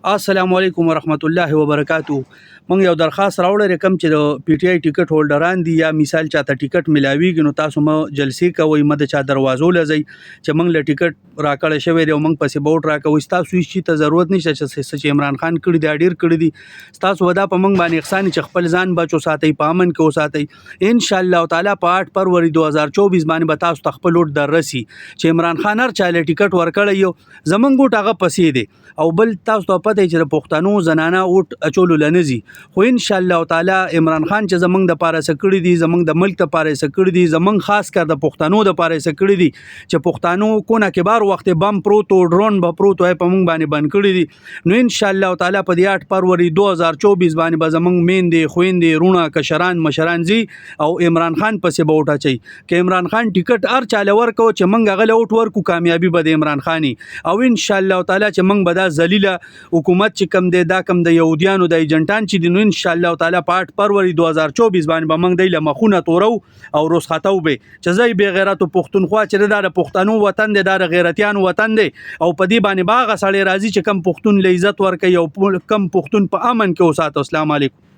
السلام علیکم ورحمت الله وبرکاتو. مونږ یو درخواست راوړل کوم چې د پی ټی آی ټیکټ هولډران دي یا مثال چاته ټیکټ ملاویږي نو تاسو مو جلسې کوي مده چا دروازو لځي چې مونږ له ټیکټ راکړی شوی دی او مونږ پسې بوټ راکوي. تاسو هیڅ ته ضرورت نشته چې عمران خان کړي دی ډیر کړي دي تاسو ودا په مونږ باندې احسان چې خپل ځان بچو ساتي په امن کې وساتي ان شاء الله تعالی په 8 فروری 2024 باندې به تاسو خپل لوټ دررسي چې عمران خان هر چاله ټیکټ ورکړی یو زمونږ ګټ هغه پسې دی او بل تاسو ته پته چې د پښتنو زنانه اوټ اچولو لنزي خو ان شاء الله تعالی عمران خان چې زمنګ د پاره سکړی دي زمنګ د ملک د پاره سکړی دي زمنګ خاص کر د پښتنو د پاره سکړی دي چې پښتنو کو نه کبار وخت بم پروت او ډرون به پروت وای په مونږ باندې بند کړی دي نو ان شاء الله تعالی په 8 فروری 2024 باندې به زمنګ میندې خويندې رونه کشران مشران زی او عمران خان پسې به وټا چي ک عمران خان ټیکټ ار چاله ورکو چې مونږ غل اوټ ورکو کامیابی به د عمران خاني او ان شاء الله تعالی چې مونږ به دا ذلیله حکومت چې کم دی دا کم د يهوديانو د ایجنټان چې دي نو ان شاء الله تعالی په 8 فروری 2024 باندې به موږ د مخونه تورو او رسخاتو به چې زای به غیرت پښتونخوا چې د پښتنو وطن دی د غیرتيانو وطن دی او په دې باندې باغ سړی راضي چې کم پښتون له عزت ورکي او کم پښتون په امن کې اوسات. السلام علیکم.